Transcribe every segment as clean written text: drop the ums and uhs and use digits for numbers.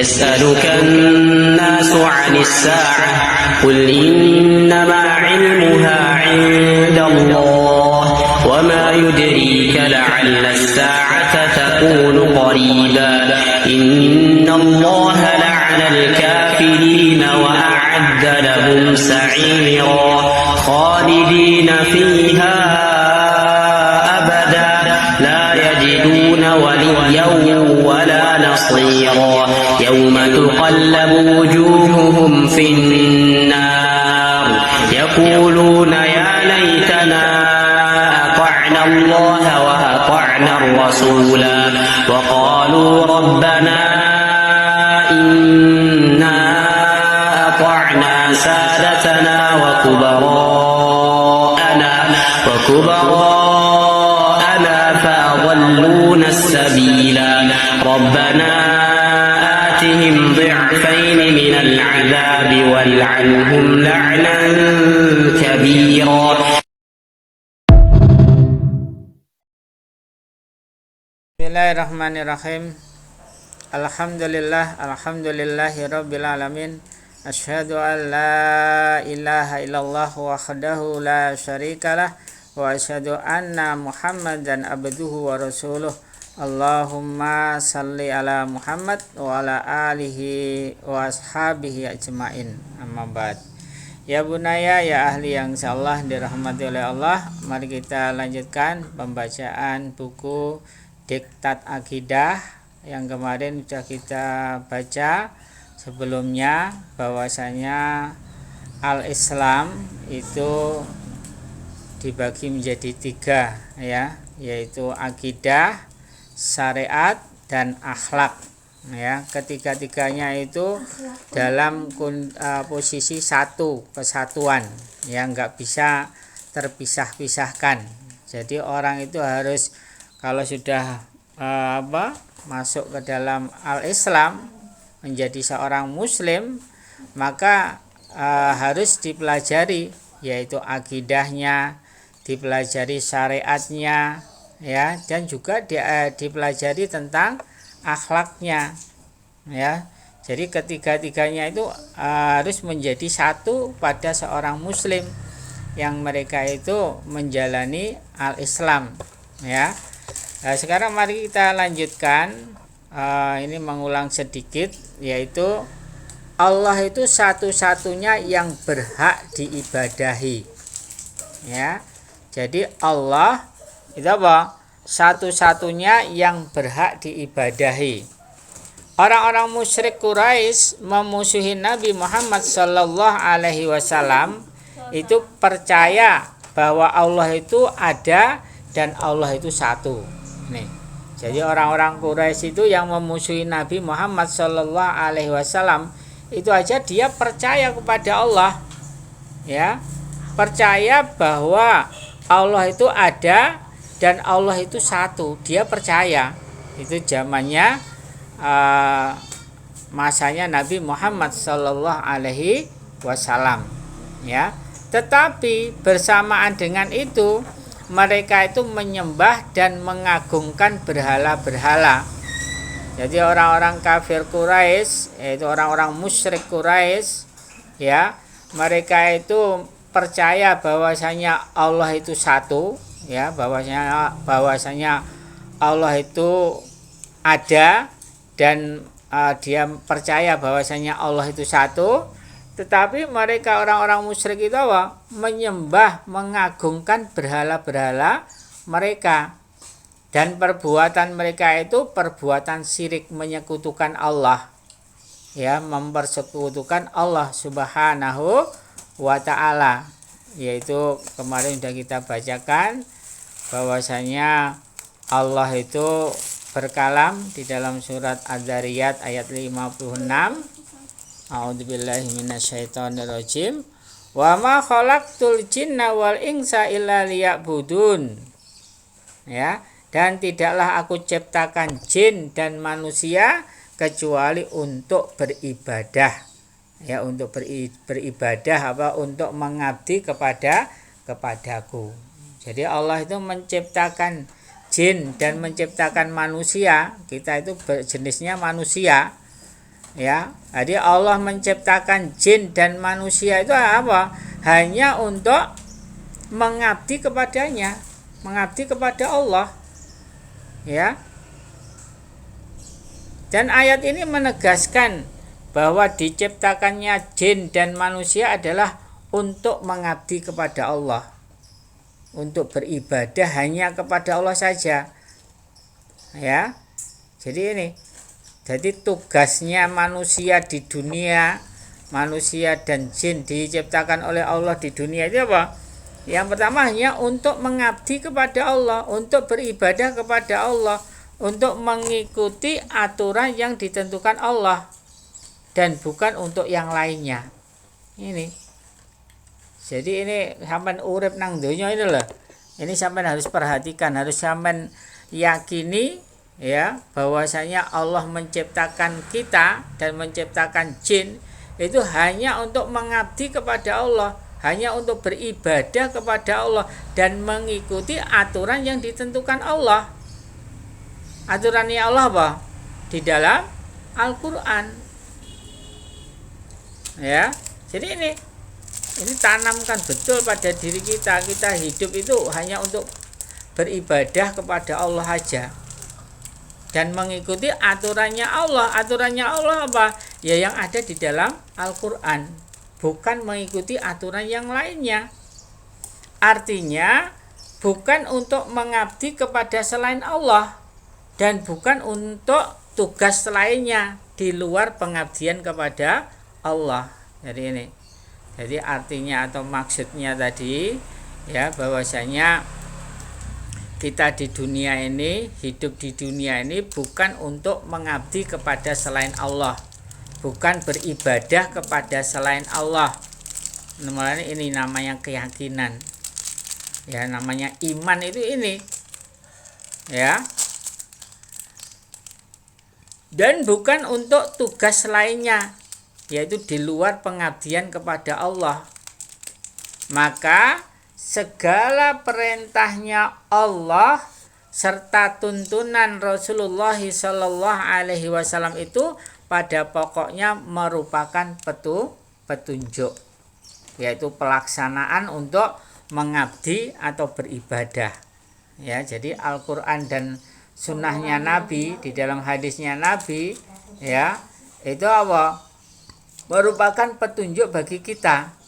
يسألك الناس عن الساعة قل إنما علمها عند الله وما يدريك لعل الساعة تكون قريبا إن الله لعن الكافرين وأعد لهم سعيرا خالدين فيها أبدا لا يجدون وليا ولا نصيرا يوم تقلب وجوههم في النار يقولون يا ليتنا أطعنا الله وأطعنا الرسول وقالوا ربنا إنا أطعنا سادتنا وكبراءنا فأضلونا السبيلا ربنا آتهم ضعفين من العذاب والعنهم لعنا كبيرا. Bismillahirrahmanirrahim. Alhamdulillahi rabbil alamin. Asyhadu an la ilaha illallah wahdahu la syarikalah wa asyhadu anna Muhammadan abduhu wa rasuluh. Allahumma salli ala Muhammad wa ala alihi wa ashabihi ajmain. Amma ba'd. Ya bunaya, ya ahli yang insyaallah dirahmati oleh Allah, mari kita lanjutkan pembacaan buku Diktat Akidah yang kemarin sudah kita baca sebelumnya, bahwasanya al-Islam itu dibagi menjadi 3 ya, yaitu akidah, syariat, dan akhlak ya. Ketiga-tiganya itu dalam posisi satu kesatuan yang enggak bisa terpisah-pisahkan. Jadi orang itu harus, kalau sudah masuk ke dalam al-Islam, menjadi seorang muslim, maka harus dipelajari, yaitu akidahnya, dipelajari syariatnya ya, dan juga dipelajari tentang akhlaknya ya. Jadi ketiga-tiganya itu harus menjadi satu pada seorang muslim yang mereka itu menjalani al-Islam ya. Nah, sekarang mari kita lanjutkan, ini mengulang sedikit, yaitu Allah itu satu-satunya yang berhak diibadahi ya. Jadi Allah itu apa? Satu-satunya yang berhak diibadahi. Orang-orang musyrik Quraisy memusuhi Nabi Muhammad sallallahu alaihi wasallam itu percaya bahwa Allah itu ada dan Allah itu satu. Nih, jadi orang-orang Quraisy itu yang memusuhi Nabi Muhammad sallallahu alaihi wasallam itu aja dia percaya kepada Allah ya, percaya bahwa Allah itu ada dan Allah itu satu, dia percaya. Itu zamannya masanya Nabi Muhammad sallallahu alaihi wasallam ya. Tetapi bersamaan dengan itu mereka itu menyembah dan mengagungkan berhala-berhala. Jadi orang-orang kafir Quraisy, yaitu orang-orang musyrik Quraisy ya, mereka itu percaya bahwasanya Allah itu satu ya, bahwasanya Allah itu ada, dan dia percaya bahwasanya Allah itu satu. Tetapi mereka orang-orang musyrik itu apa? Menyembah, mengagungkan berhala-berhala mereka. Dan perbuatan mereka itu perbuatan syirik, menyekutukan Allah. Ya, mempersekutukan Allah Subhanahu wa ta'ala. Yaitu kemarin sudah kita bacakan bahwasanya Allah itu berkalam di dalam surat Az-Zariyat ayat 56. A'udzubillahi minasyaitonirrajim. Wa ma khalaqtul jinna wal insa illa liya'budun. Ya, dan tidaklah aku ciptakan jin dan manusia kecuali untuk beribadah. Ya, untuk beribadah untuk mengabdi kepadaku. Jadi Allah itu menciptakan jin dan menciptakan manusia. Kita itu jenisnya manusia. Ya, jadi Allah menciptakan jin dan manusia itu apa? Hanya untuk mengabdi kepadanya, mengabdi kepada Allah. Ya. Dan ayat ini menegaskan bahwa diciptakannya jin dan manusia adalah untuk mengabdi kepada Allah, untuk beribadah hanya kepada Allah saja. Ya. Jadi tugasnya manusia di dunia, manusia dan jin diciptakan oleh Allah di dunia itu apa? Yang pertama hanya untuk mengabdi kepada Allah, untuk beribadah kepada Allah, untuk mengikuti aturan yang ditentukan Allah dan bukan untuk yang lainnya. Ini. Jadi ini sampean urip nang donya ini loh. Ini sampean harus perhatikan, harus sampean yakini ya bahwasanya Allah menciptakan kita dan menciptakan jin itu hanya untuk mengabdi kepada Allah, hanya untuk beribadah kepada Allah dan mengikuti aturan yang ditentukan Allah. Aturannya Allah apa? Di dalam Al-Qur'an. Ya. Jadi ini tanamkan betul pada diri kita. Kita hidup itu hanya untuk beribadah kepada Allah saja dan mengikuti aturannya Allah. Aturannya Allah apa? Ya yang ada di dalam Al-Qur'an, bukan mengikuti aturan yang lainnya. Artinya bukan untuk mengabdi kepada selain Allah dan bukan untuk tugas lainnya di luar pengabdian kepada Allah. Jadi artinya atau maksudnya tadi ya bahwasanya kita di dunia ini, hidup di dunia ini bukan untuk mengabdi kepada selain Allah, bukan beribadah kepada selain Allah. Namanya ini namanya keyakinan. Ya, namanya iman itu ini. Ya. Dan bukan untuk tugas lainnya, yaitu di luar pengabdian kepada Allah. Maka segala perintahnya Allah serta tuntunan Rasulullah Sallallahu Alaihi Wasallam itu pada pokoknya merupakan petunjuk, yaitu pelaksanaan untuk mengabdi atau beribadah. Ya, jadi Al-Quran dan sunnahnya Nabi di dalam hadisnya Nabi, ya itu apa? Merupakan petunjuk bagi kita.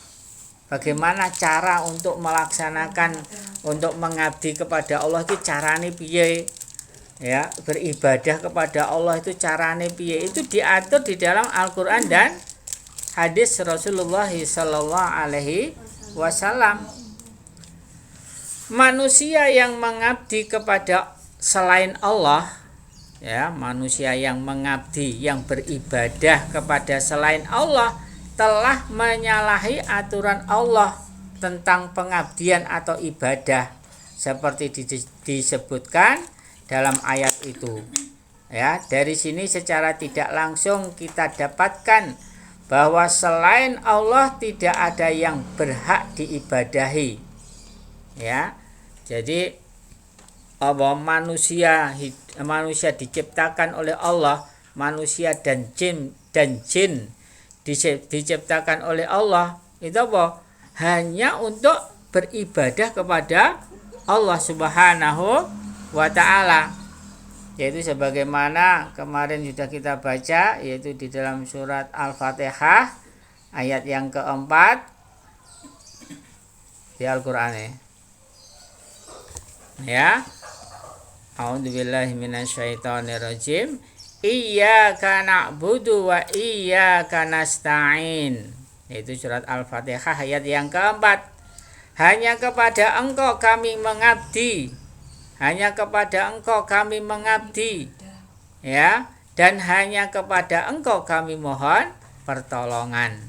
Bagaimana cara untuk melaksanakan, untuk mengabdi kepada Allah itu carane piye? Ya, beribadah kepada Allah itu carane piye? Itu diatur di dalam Al-Qur'an dan hadis Rasulullah sallallahu alaihi wasallam. Manusia yang mengabdi kepada selain Allah, ya, manusia yang mengabdi, yang beribadah kepada selain Allah telah menyalahi aturan Allah tentang pengabdian atau ibadah seperti disebutkan dalam ayat itu. Ya, dari sini secara tidak langsung kita dapatkan bahwa selain Allah tidak ada yang berhak diibadahi. Ya. Jadi manusia diciptakan oleh Allah, manusia dan jin diciptakan oleh Allah itu apa? Hanya untuk beribadah kepada Allah Subhanahu wa ta'ala, yaitu sebagaimana kemarin sudah kita baca, yaitu di dalam surat Al-Fatihah ayat yang keempat di Al-Qur'an ya. A'udzubillahi minasyaitonirrajim. Iyyaka na'budu wa iyyaka nasta'in. Itu surat Al-Fatihah ayat yang keempat. Hanya kepada Engkau kami mengabdi. Hanya kepada Engkau kami mengabdi. Ya, dan hanya kepada Engkau kami mohon pertolongan.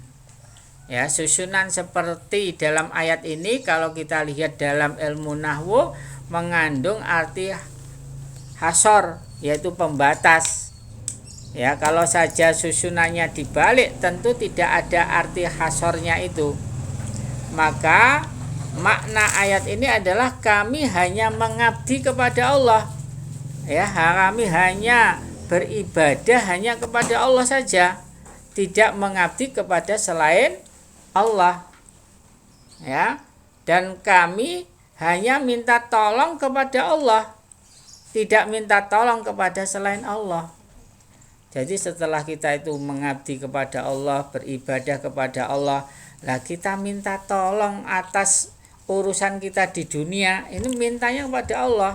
Ya, susunan seperti dalam ayat ini kalau kita lihat dalam ilmu nahwu mengandung arti hasor, yaitu pembatas. Ya, kalau saja susunannya dibalik tentu tidak ada arti hasornya itu. Maka makna ayat ini adalah kami hanya mengabdi kepada Allah. Ya, kami hanya beribadah hanya kepada Allah saja. tidak mengabdi kepada selain Allah. Ya. Dan kami hanya minta tolong kepada Allah, tidak minta tolong kepada selain Allah. Jadi setelah kita itu mengabdi kepada Allah, beribadah kepada Allah, lah kita minta tolong atas urusan kita di dunia, ini mintanya kepada Allah.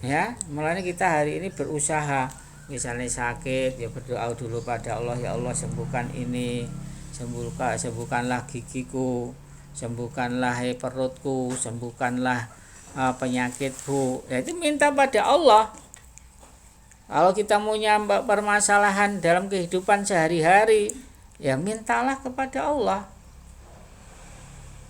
Ya, mulanya kita hari ini berusaha, misalnya sakit, ya berdoa dulu pada Allah, ya Allah sembuhkan ini, sembuhkanlah gigiku, sembuhkanlah perutku, sembuhkanlah penyakitku. Ya, itu minta pada Allah. Kalau kita punya permasalahan dalam kehidupan sehari-hari, ya mintalah kepada Allah.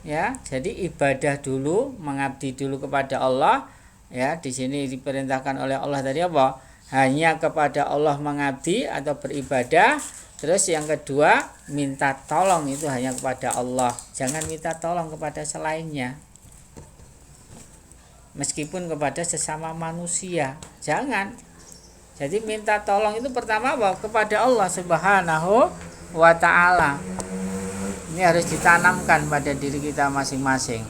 Ya, jadi ibadah dulu, mengabdi dulu kepada Allah. Ya, di sini diperintahkan oleh Allah tadi apa? Hanya kepada Allah mengabdi atau beribadah. Terus yang kedua, minta tolong itu hanya kepada Allah. Jangan minta tolong kepada selainnya. Meskipun kepada sesama manusia, jangan. Jadi minta tolong itu pertama apa? Kepada Allah Subhanahu wa ta'ala. Ini harus ditanamkan pada diri kita masing-masing.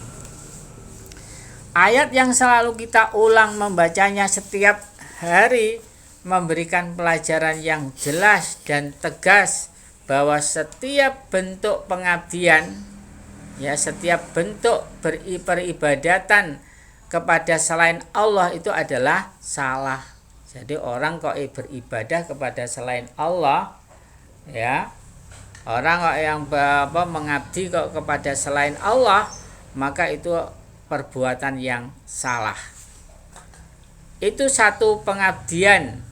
Ayat yang selalu kita ulang membacanya setiap hari memberikan pelajaran yang jelas dan tegas bahwa setiap bentuk pengabdian, ya setiap bentuk peribadatan kepada selain Allah itu adalah salah. Jadi orang kok beribadah kepada selain Allah, ya orang kok yang mengabdi kok kepada selain Allah, maka itu perbuatan yang salah. Itu satu pengabdian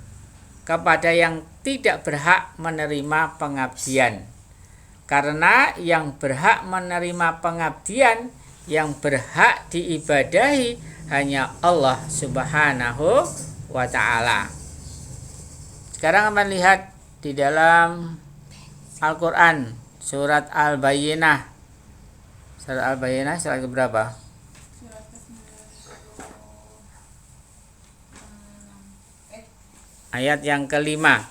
kepada yang tidak berhak menerima pengabdian. Karena yang berhak menerima pengabdian, yang berhak diibadahi hanya Allah Subhanahu wa ta'ala. Sekarang kita lihat di dalam Al-Quran surat Al-Bayyinah. Surat Al-Bayyinah surat keberapa? Ayat yang kelima.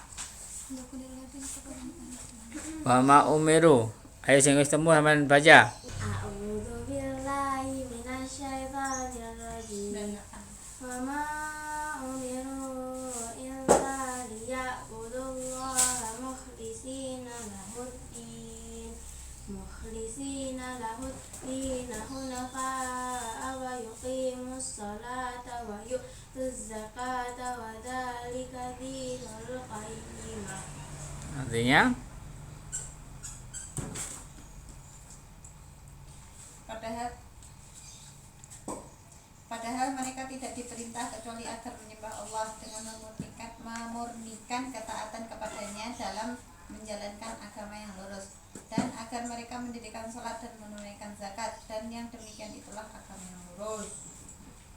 Wa ma umiru. Ayo sing wis temu sampean baca. A'udzu billahi minasyaitonir rajim. Wa ma umiru illa liya'budullaha mukhlishina lahuddin. Mukhlishina lahuddin hunafa'a wa yuqimus salata wa yu'tuz zakata wa dzalika dinul qayyimah. Artinya Padahal mereka tidak diperintah kecuali agar menyembah Allah dengan memurnikan ketaatan kepadanya dalam menjalankan agama yang lurus, dan agar mereka mendirikan salat dan menunaikan zakat, dan yang demikian itulah agama yang lurus.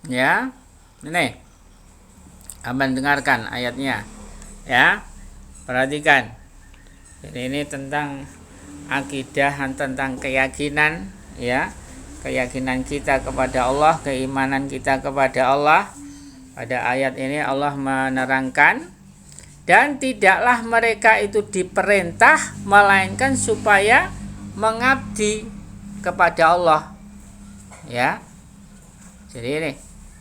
ya, ini abang dengarkan ayatnya, ya, perhatikan. Ini tentang akidah, tentang keyakinan, ya, keyakinan kita kepada Allah, keimanan kita kepada Allah. Pada ayat ini Allah menerangkan, dan tidaklah mereka itu diperintah melainkan supaya mengabdi kepada Allah. Ya. Jadi ini,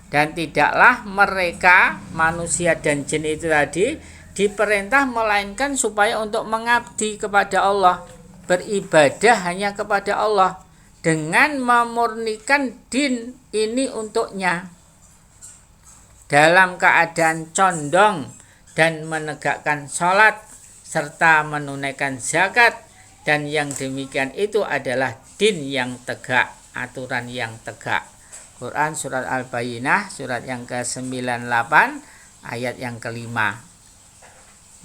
dan tidaklah mereka manusia dan jin itu tadi diperintah melainkan supaya untuk mengabdi kepada Allah, beribadah hanya kepada Allah dengan memurnikan din ini untuknya dalam keadaan condong dan menegakkan sholat serta menunaikan zakat, dan yang demikian itu adalah din yang tegak, aturan yang tegak. Quran surat Al-Bayyinah surat yang ke-98 ayat yang kelima.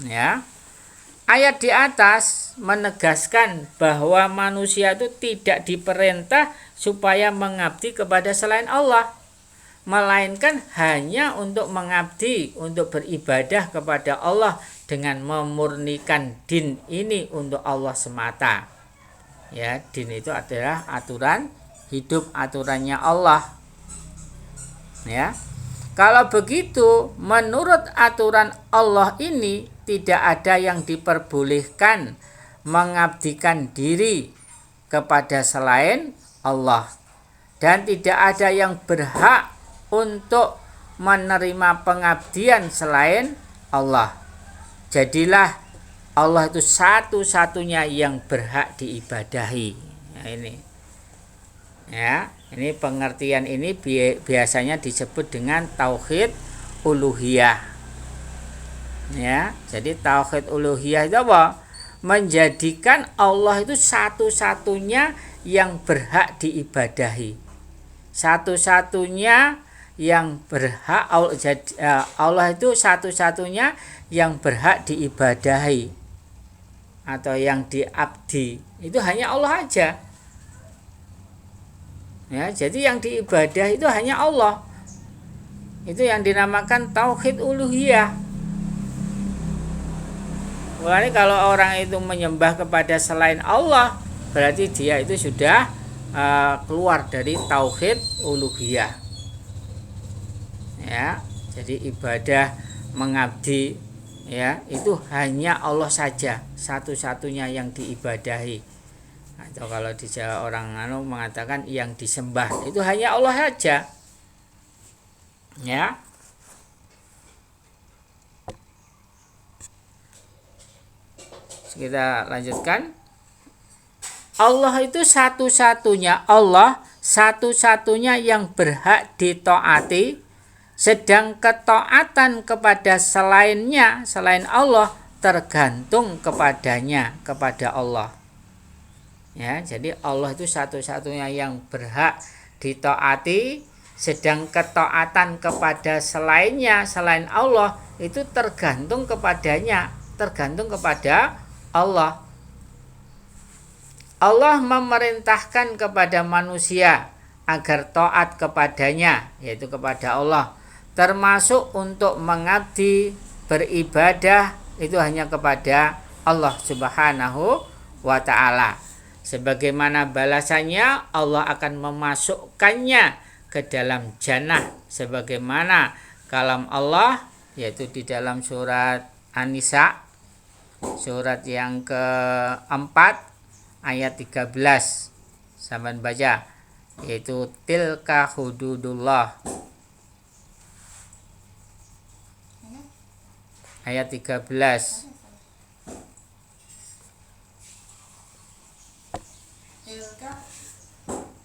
Ya. Ayat di atas menegaskan bahwa manusia itu tidak diperintah supaya mengabdi kepada selain Allah, melainkan hanya untuk mengabdi, untuk beribadah kepada Allah dengan memurnikan din ini untuk Allah semata. Ya, din itu adalah aturan hidup, aturannya Allah. Ya. Kalau begitu, menurut aturan Allah ini tidak ada yang diperbolehkan mengabdikan diri kepada selain Allah, dan tidak ada yang berhak untuk menerima pengabdian selain Allah. Jadilah Allah itu satu-satunya yang berhak diibadahi. Nah, ini. Ya, ini pengertian ini biasanya disebut dengan tauhid uluhiyah. Ya, jadi tauhid uluhiyah itu apa? Menjadikan Allah itu satu-satunya yang berhak diibadahi. Satu-satunya yang berhak Allah itu satu-satunya yang berhak diibadahi atau yang diabdi. Itu hanya Allah aja. Ya, jadi yang diibadah itu hanya Allah. Itu yang dinamakan tauhid uluhiyah. Mulai kalau orang itu menyembah kepada selain Allah, berarti dia itu sudah keluar dari tauhid uluhiyah. Ya, jadi ibadah mengabdi, ya, itu hanya Allah saja, satu-satunya yang diibadahi. Atau kalau di Jawa orang mengatakan yang disembah itu hanya Allah saja. Ya. Kita lanjutkan. Allah itu satu-satunya, Allah satu-satunya yang berhak ditaati, sedang ketaatan kepada selainnya, selain Allah, tergantung kepadanya, kepada Allah. Ya, jadi Allah itu satu-satunya yang berhak ditaati, sedang ketaatan kepada selainnya, selain Allah itu tergantung kepadanya, tergantung kepada Allah. Allah memerintahkan kepada manusia agar taat kepadanya, yaitu kepada Allah, termasuk untuk mengabdi, beribadah itu hanya kepada Allah Subhanahu wa ta'ala. Sebagaimana balasannya, Allah akan memasukkannya ke dalam jannah sebagaimana kalam Allah, yaitu di dalam surat An-Nisa, surat yang keempat ayat 13. Sampeyan baca, yaitu tilka hududullah. Ayat 13.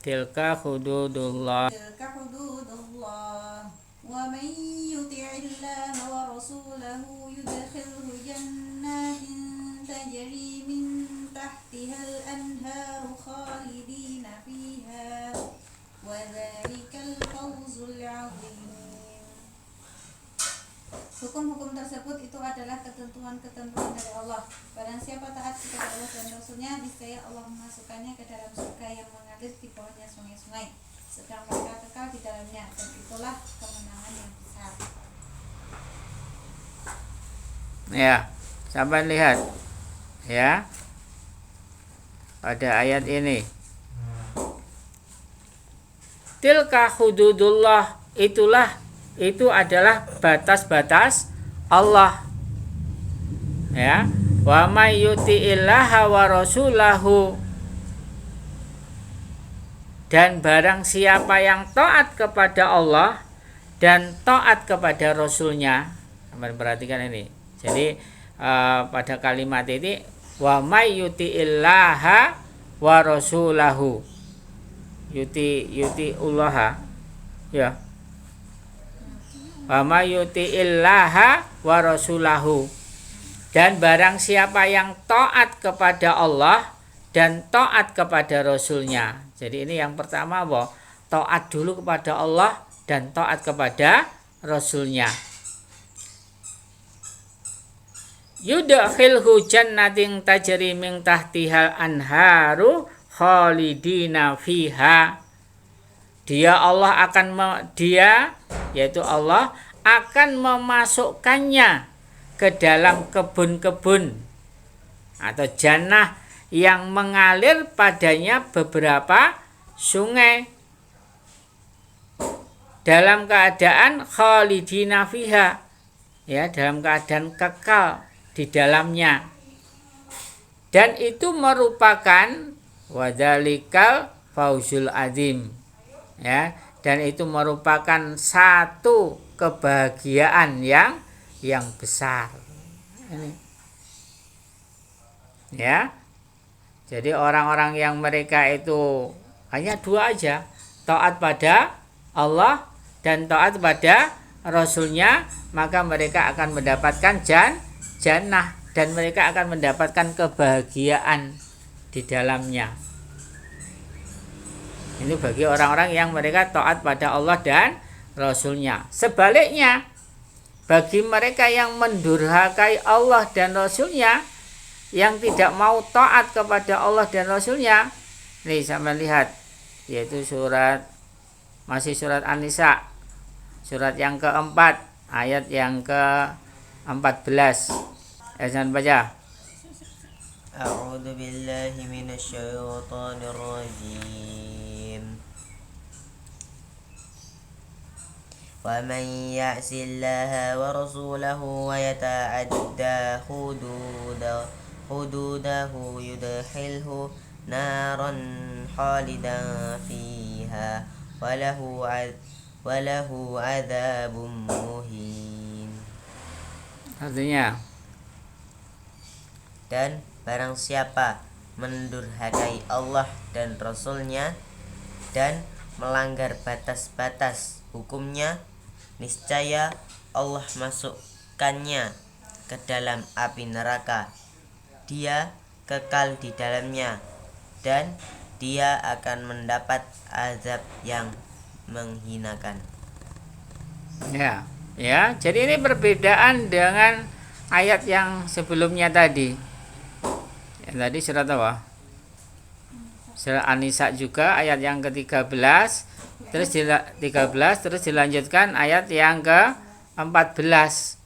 Tilka hududullah. Tilka hududullah. Wa man yuti'illah wa rasulahu yudkhilhu jannatin tajri min tahtiha al-anharu khalidina fiha wa dzalikal fawzul 'azim. Hukum-hukum tersebut itu adalah ketentuan-ketentuan dari Allah. Barang siapa taat kepada Allah dan Rasulnya, niscaya Allah memasukkannya ke dalam surga yang mengalir di bawahnya sungai-sungai, sedang mereka kekal di dalamnya, dan itulah kemenangan yang besar. Ya, sampai lihat ya pada ayat ini. Tilka hududullah, itu adalah batas-batas Allah. Ya, wa may yuti'illaha wa rasulahu, dan barang siapa yang taat kepada Allah dan taat kepada Rasulnya. Perhatikan ini. Jadi pada kalimat ini wa may yuti'illaha wa rasulahu, yuti'ullaha, ya, wa may yuti'illaha wa rasulahu, dan barang siapa yang taat kepada Allah dan taat kepada Rasulnya. Jadi ini yang pertama apa? Taat dulu kepada Allah dan taat kepada Rasulnya. Yudkhilhu jannatin tajri min tahtihal anharu khalidina fiha. Yaitu Allah akan memasukkannya ke dalam kebun-kebun atau jannah yang mengalir padanya beberapa sungai. dalam keadaan khalidina fiha, ya, dalam keadaan kekal di dalamnya. Dan itu merupakan wadzalikal fauzul azim, ya, dan itu merupakan satu kebahagiaan yang besar. Ini, ya. Jadi orang-orang yang mereka itu hanya dua aja, taat pada Allah dan taat pada Rasulnya, maka mereka akan mendapatkan jannah dan mereka akan mendapatkan kebahagiaan di dalamnya. Ini bagi orang-orang yang mereka taat pada Allah dan Rasulnya. Sebaliknya, bagi mereka yang mendurhakai Allah dan Rasulnya, yang tidak mau taat kepada Allah dan Rasulnya, nih sampai lihat, yaitu masih surat An-Nisa, surat yang keempat, ayat yang ke-14. Jangan baca. A'udzu billahi minasyaitonir rajim. Wa man ya'sillaha wa rasulahu wa yata'adda hududahu yudkhilhu naran khalidan fiha walahu adzabun muhin. Artinya, dan barang siapa mendurhakai Allah dan Rasulnya dan melanggar batas-batas hukumnya, niscaya Allah masukkannya ke dalam api neraka. Dia kekal di dalamnya dan dia akan mendapat azab yang menghinakan. ya, jadi ini perbedaan dengan ayat yang sebelumnya tadi. Yang tadi surat apa? Surat An-Nisa juga ayat yang ke-13, terus 13, terus dilanjutkan ayat yang ke-14.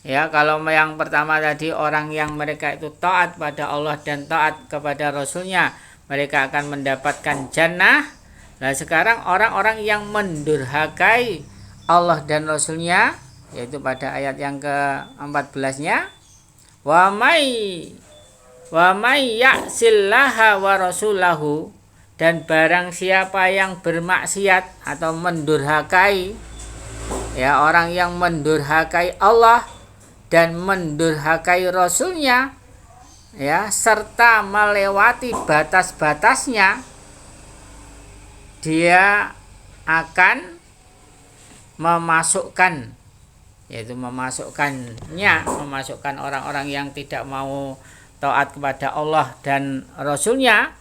Ya, kalau yang pertama tadi orang yang mereka itu taat pada Allah dan taat kepada Rasulnya, mereka akan mendapatkan jannah. Nah, sekarang orang-orang yang mendurhakai Allah dan Rasulnya, yaitu pada ayat yang ke-14-nya, wa may ya'sillaha wa rasulahu, dan barang siapa yang bermaksiat atau mendurhakai, ya, orang yang mendurhakai Allah dan mendurhakai Rasulnya, ya, serta melewati batas-batasnya, dia akan memasukkan orang-orang yang tidak mau taat kepada Allah dan Rasulnya,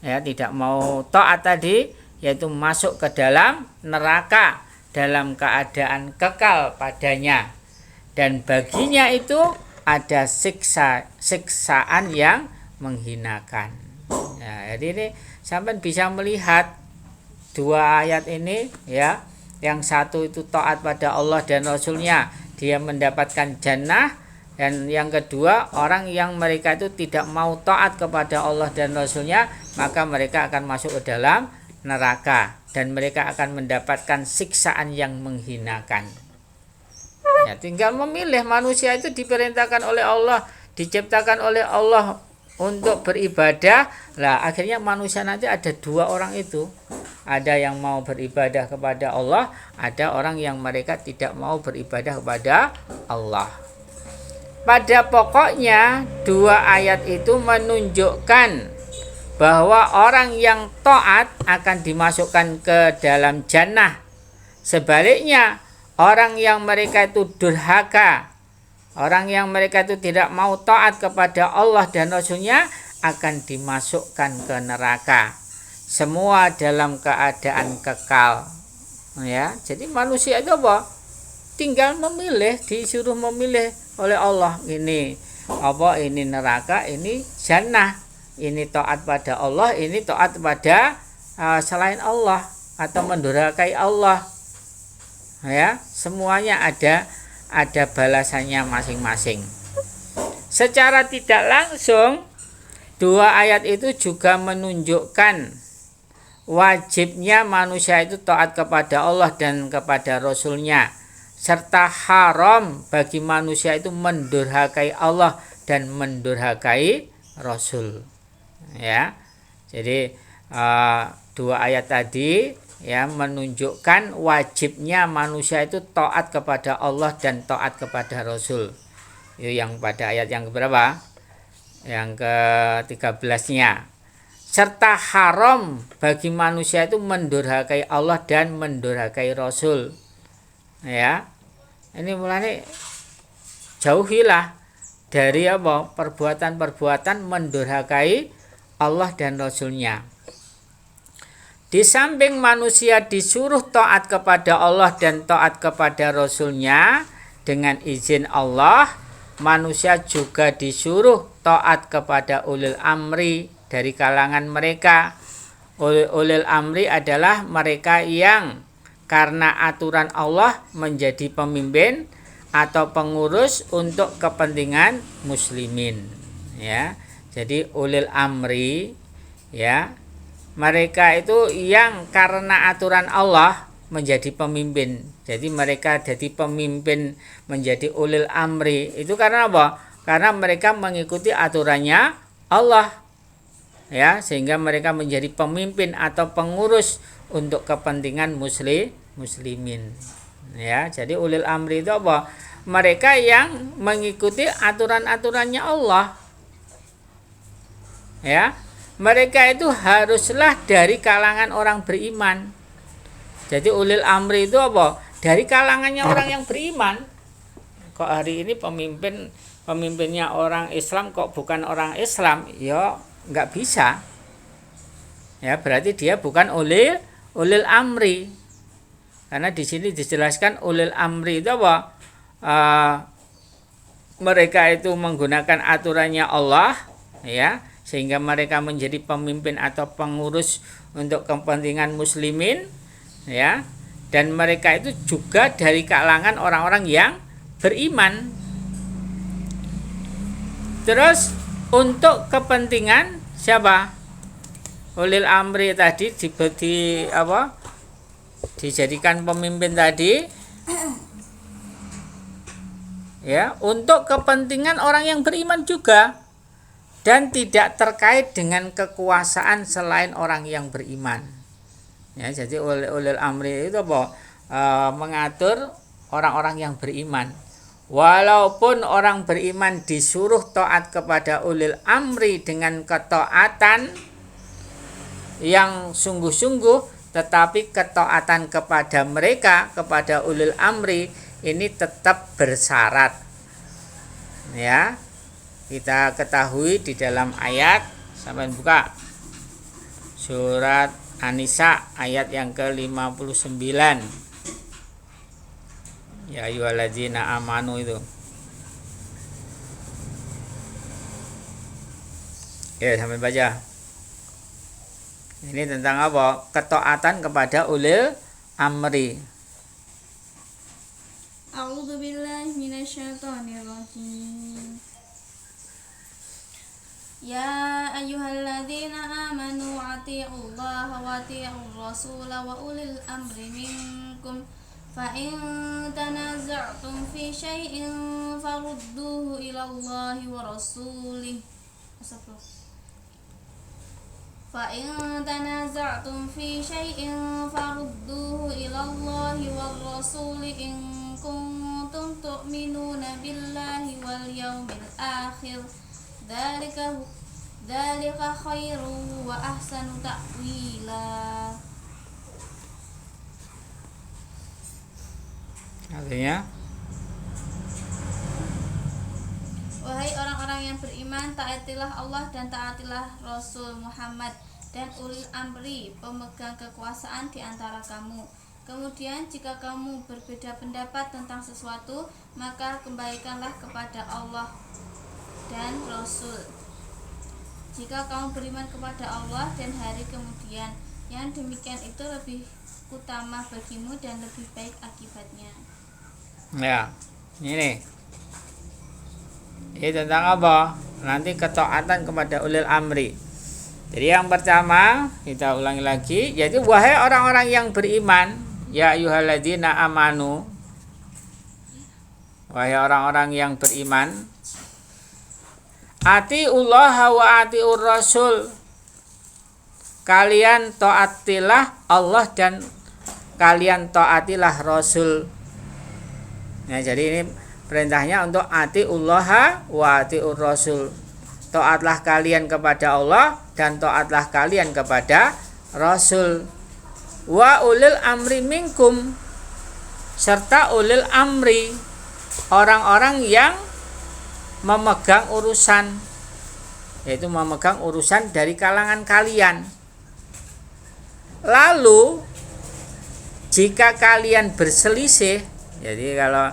ya, tidak mau taat tadi, yaitu masuk ke dalam neraka dalam keadaan kekal padanya, dan baginya itu ada siksaan yang menghinakan. Nah, jadi ini sampai bisa melihat dua ayat ini, ya, yang satu itu taat pada Allah dan Rasulnya, dia mendapatkan jannah, dan yang kedua orang yang mereka itu tidak mau taat kepada Allah dan Rasulnya, maka mereka akan masuk ke dalam neraka dan mereka akan mendapatkan siksaan yang menghinakan. Ya, tinggal memilih. Manusia itu diperintahkan oleh Allah, diciptakan oleh Allah untuk beribadah. Lah, akhirnya manusia nanti ada dua orang itu. Ada yang mau beribadah kepada Allah, ada orang yang mereka tidak mau beribadah kepada Allah. Pada pokoknya dua ayat itu menunjukkan bahwa orang yang taat akan dimasukkan ke dalam jannah. Sebaliknya, orang yang mereka itu durhaka, orang yang mereka itu tidak mau taat kepada Allah dan Rasulnya, akan dimasukkan ke neraka. Semua dalam keadaan kekal. Ya, jadi manusia itu apa? Tinggal memilih, disuruh memilih oleh Allah. Ini apa? Ini neraka, ini jannah. Ini taat pada Allah, ini taat pada selain Allah atau mendurhakai Allah. Ya, semuanya ada balasannya masing-masing. Secara tidak langsung, dua ayat itu juga menunjukkan wajibnya manusia itu taat kepada Allah dan kepada Rasul-Nya, serta haram bagi manusia itu mendurhakai Allah dan mendurhakai Rasul. Ya, jadi dua ayat tadi ya menunjukkan wajibnya manusia itu taat kepada Allah dan taat kepada Rasul. Itu yang pada ayat yang keberapa? Yang ke-13-nya. Serta haram bagi manusia itu mendurhakai Allah dan mendurhakai Rasul. Ya. Ini mulai jauhilah dari apa? Perbuatan-perbuatan mendurhakai Allah dan Rasul-Nya. Di samping manusia disuruh taat kepada Allah dan taat kepada Rasul-Nya dengan izin Allah, manusia juga disuruh taat kepada ulil amri dari kalangan mereka. Ulil amri adalah mereka yang karena aturan Allah menjadi pemimpin atau pengurus untuk kepentingan muslimin. Ya, jadi ulil amri, ya, mereka itu yang karena aturan Allah menjadi pemimpin. Jadi mereka jadi pemimpin, menjadi ulil amri. Itu karena apa? Karena mereka mengikuti aturannya Allah. Ya, sehingga mereka menjadi pemimpin atau pengurus untuk kepentingan muslimin. Ya, jadi ulil amri itu apa? Mereka yang mengikuti aturan-aturannya Allah. Ya, mereka itu haruslah dari kalangan orang beriman. Jadi ulil amri itu apa? Dari kalangannya orang yang beriman. Kok hari ini pemimpinnya orang Islam kok bukan orang Islam? Ya nggak bisa. Ya berarti dia bukan ulil amri. Karena di sini dijelaskan ulil amri itu apa? Mereka itu menggunakan aturannya Allah, ya, sehingga mereka menjadi pemimpin atau pengurus untuk kepentingan muslimin, ya, dan mereka itu juga dari kalangan orang-orang yang beriman. Terus untuk kepentingan siapa? Ulil amri tadi dijadikan pemimpin tadi, ya, untuk kepentingan orang yang beriman juga. Dan tidak terkait dengan kekuasaan selain orang yang beriman. Ya, jadi ulil amri itu apa? Mengatur orang-orang yang beriman. Walaupun orang beriman disuruh taat kepada ulil amri dengan ketaatan yang sungguh-sungguh, tetapi ketaatan kepada mereka, kepada ulil amri ini tetap bersyarat. Ya. Kita ketahui di dalam ayat, sampai buka surat An-Nisa ayat yang ke-59. Ya ayyuhalladzina amanu itu. Ya, sampai baca. Ini tentang apa? Ketaatan kepada ulil amri. A'udzu billahi minasyaitonir rajim. Ya ayyuhalladzina amanu atii'ullaha wa atii'ur rasula wa ulil amri minkum fa in tanaza'tum fi syai'in farudduhu ila Allahi wa rasulih. Fa in tanaza'tum fi syai'in farudduhu ila Allahi wa rasuli in kuntum tu'minuna billahi wal yawmil akhir. Dzalika khairu wa ahsanu ta'wila. Artinya, wahai orang-orang yang beriman, taatilah Allah dan taatilah Rasul Muhammad dan ulil amri, pemegang kekuasaan di antara kamu. Kemudian jika kamu berbeda pendapat tentang sesuatu, maka kembalikanlah kepada Allah dan Rasul. Jika kamu beriman kepada Allah dan hari kemudian, yang demikian itu lebih utama bagimu dan lebih baik akibatnya. ya, ini tentang apa? Nanti ketaatan kepada ulil amri. Jadi yang pertama kita ulangi lagi, yaitu wahai orang-orang yang beriman, ya ayyuhalladzina amanu, wahai orang-orang yang beriman, atiullah wa atiur rasul, kalian taatilah Allah dan kalian taatilah Rasul. Nah, jadi ini perintahnya untuk atiullah wa atiur rasul. Taatlah kalian kepada Allah dan taatlah kalian kepada Rasul. Wa ulil amri minkum, serta ulil amri, orang-orang yang memegang urusan, yaitu memegang urusan dari kalangan kalian. Lalu jika kalian berselisih, jadi kalau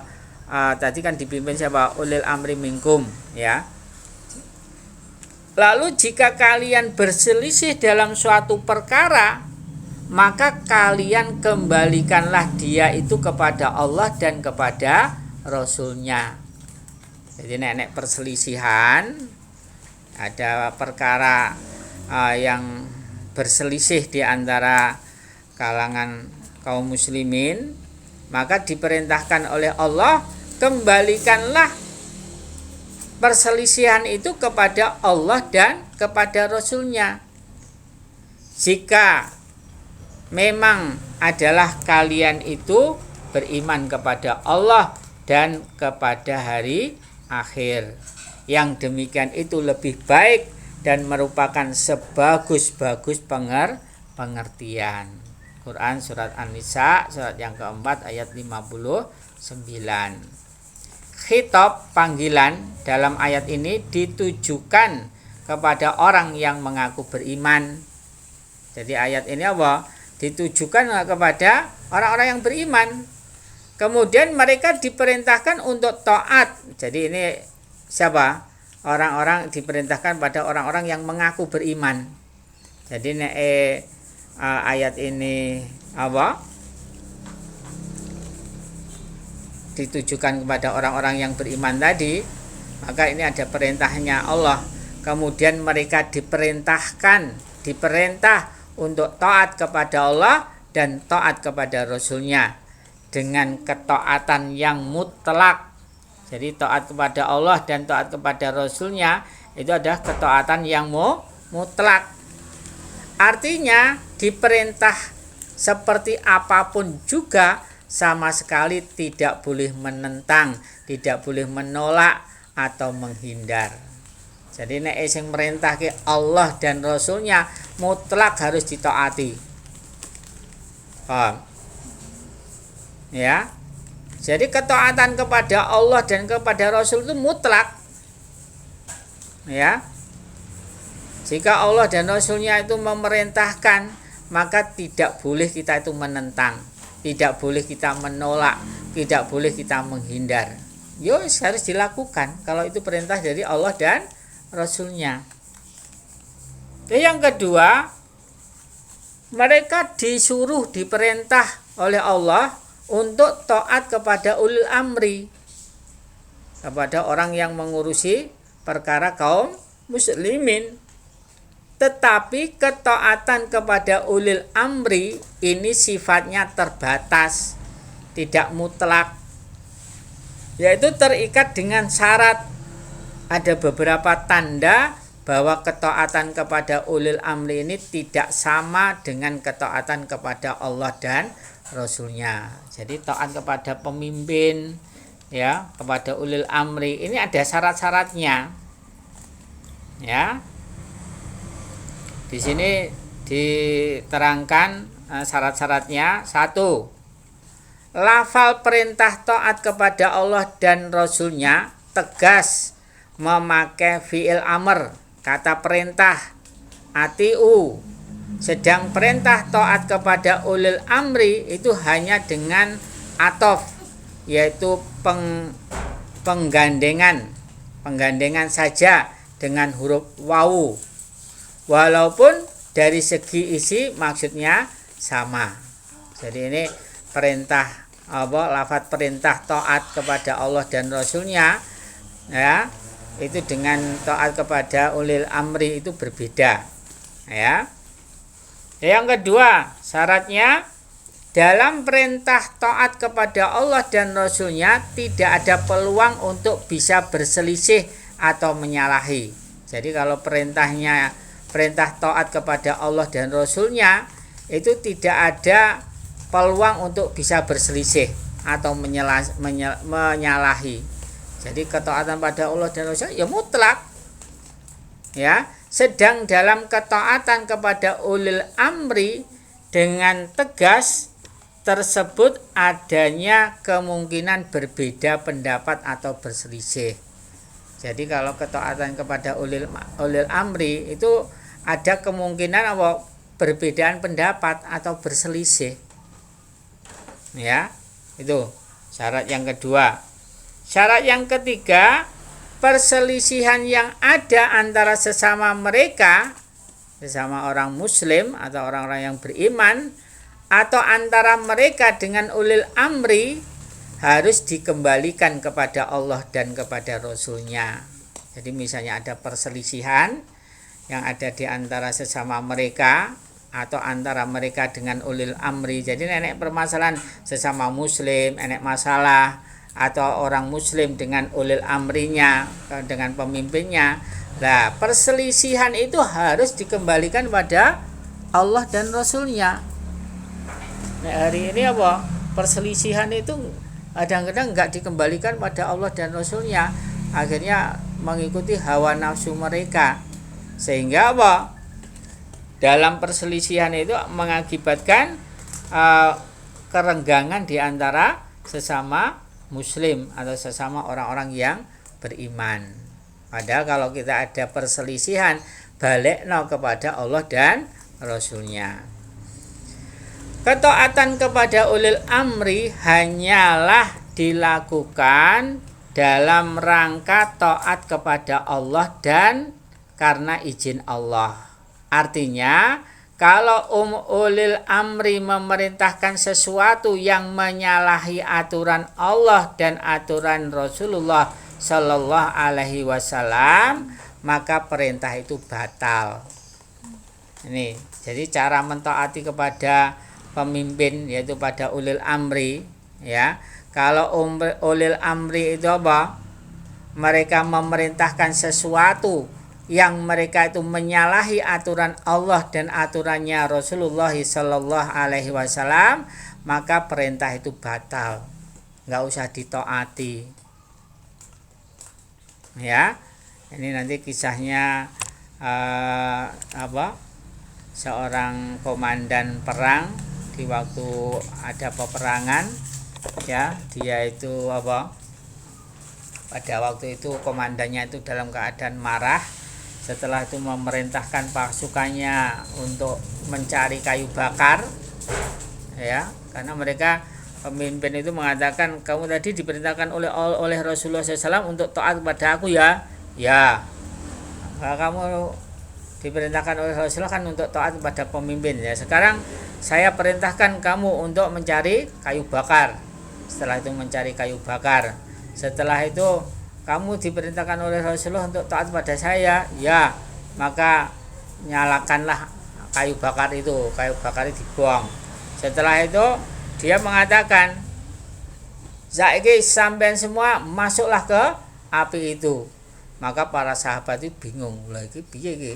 tadi kan dipimpin siapa? Ulil amri minkum, ya. Lalu jika kalian berselisih dalam suatu perkara, maka kalian kembalikanlah dia itu kepada Allah dan kepada Rasulnya. Jadi nenek perselisihan, ada perkara yang berselisih di antara kalangan kaum muslimin, maka diperintahkan oleh Allah, kembalikanlah perselisihan itu kepada Allah dan kepada Rasulnya. Jika memang adalah kalian itu beriman kepada Allah dan kepada hari akhir, yang demikian itu lebih baik dan merupakan sebagus-bagus pengertian. Quran surat An-Nisa surat yang keempat ayat 59. Khitab panggilan dalam ayat ini ditujukan kepada orang yang mengaku beriman. Jadi ayat ini apa? Ditujukan kepada orang-orang yang beriman. Kemudian mereka diperintahkan untuk taat. Jadi ini siapa? Orang-orang diperintahkan pada orang-orang yang mengaku beriman. Jadi ayat ini apa? Ditujukan kepada orang-orang yang beriman tadi, maka ini ada perintahnya Allah. Kemudian mereka diperintah untuk taat kepada Allah dan taat kepada Rasulnya dengan ketaatan yang mutlak. Jadi taat kepada Allah dan taat kepada Rasulnya itu adalah ketaatan yang mutlak. Artinya diperintah seperti apapun juga sama sekali tidak boleh menentang, tidak boleh menolak atau menghindar. Jadi nek sing merintahke Allah dan Rasulnya mutlak harus ditaati. Paham? Ya. Jadi ketaatan kepada Allah dan kepada Rasul itu mutlak. Ya. Jika Allah dan Rasulnya itu memerintahkan, maka tidak boleh kita itu menentang, tidak boleh kita menolak, tidak boleh kita menghindar. Harus dilakukan kalau itu perintah dari Allah dan Rasulnya. Yang kedua, mereka disuruh, diperintah oleh Allah untuk taat kepada ulil amri, kepada orang yang mengurusi perkara kaum muslimin. Tetapi ketaatan kepada ulil amri ini sifatnya terbatas, tidak mutlak, yaitu terikat dengan syarat. Ada beberapa tanda bahwa ketaatan kepada ulil amri ini tidak sama dengan ketaatan kepada Allah dan Rasulnya. Jadi taat kepada pemimpin, ya, kepada ulil amri ini ada syarat-syaratnya, ya. Di sini diterangkan syarat-syaratnya. 1. Lafal perintah taat kepada Allah dan Rasulnya tegas memakai fi'il amr, kata perintah, atiu. Sedang perintah taat kepada ulil amri itu hanya dengan atof, yaitu penggandengan saja dengan huruf wawu. Walaupun dari segi isi maksudnya sama. Jadi ini perintah lafaz perintah taat kepada Allah dan Rasulnya, ya, itu dengan taat kepada ulil amri itu berbeda. Ya. Yang kedua, syaratnya dalam perintah taat kepada Allah dan Rasulnya tidak ada peluang untuk bisa berselisih atau menyalahi. Jadi kalau perintah taat kepada Allah dan Rasulnya itu tidak ada peluang untuk bisa berselisih atau menyalahi. Jadi ketaatan pada Allah dan Rasulnya ya mutlak. Ya, sedang dalam ketaatan kepada ulil amri dengan tegas tersebut adanya kemungkinan berbeda pendapat atau berselisih. Jadi kalau ketaatan kepada ulil amri itu ada kemungkinan perbedaan pendapat atau berselisih. Ya, itu syarat yang kedua. Syarat yang ketiga, perselisihan yang ada antara sesama mereka, sesama orang muslim atau orang-orang yang beriman, atau antara mereka dengan ulil amri harus dikembalikan kepada Allah dan kepada Rasulnya. Jadi misalnya ada perselisihan yang ada di antara sesama mereka atau antara mereka dengan ulil amri. Jadi nenek permasalahan sesama muslim, nenek masalah atau orang muslim dengan ulil amrinya, dengan pemimpinnya. Nah, perselisihan itu harus dikembalikan pada Allah dan Rasulnya. Nah, hari ini perselisihan itu kadang-kadang enggak dikembalikan pada Allah dan Rasulnya, akhirnya mengikuti hawa nafsu mereka, sehingga dalam perselisihan itu mengakibatkan kerenggangan di antara sesama muslim atau sesama orang-orang yang beriman. Padahal kalau kita ada perselisihan, balikno kepada Allah dan Rasulnya. Ketaatan kepada ulil amri hanyalah dilakukan dalam rangka taat kepada Allah dan karena izin Allah. Artinya, kalau ulil amri memerintahkan sesuatu yang menyalahi aturan Allah dan aturan Rasulullah Shallallahu Alaihi Wasallam, maka perintah itu batal. Ini, jadi cara mentaati kepada pemimpin yaitu pada ulil amri, ya. Kalau ulil amri itu mereka memerintahkan sesuatu yang mereka itu menyalahi aturan Allah dan aturannya Rasulullah Sallallahu Alaihi Wasallam, maka perintah itu batal, nggak usah ditaati. Ya, ini nanti kisahnya seorang komandan perang di waktu ada peperangan, ya, dia itu pada waktu itu komandannya itu dalam keadaan marah. Setelah itu memerintahkan pasukannya untuk mencari kayu bakar, ya, karena mereka pemimpin itu mengatakan, kamu tadi diperintahkan oleh Rasulullah SAW untuk taat kepada aku, ya. Kamu diperintahkan oleh Rasulullah kan untuk taat kepada pemimpin, ya. Sekarang saya perintahkan kamu untuk mencari kayu bakar. Setelah itu mencari kayu bakar. Setelah itu kamu diperintahkan oleh Rasulullah untuk taat pada saya, ya, maka nyalakanlah kayu bakar itu. Kayu bakar itu dibuang. Setelah itu dia mengatakan, saiki sampean semua masuklah ke api itu. Maka para sahabat itu bingung, lah iki piye iki?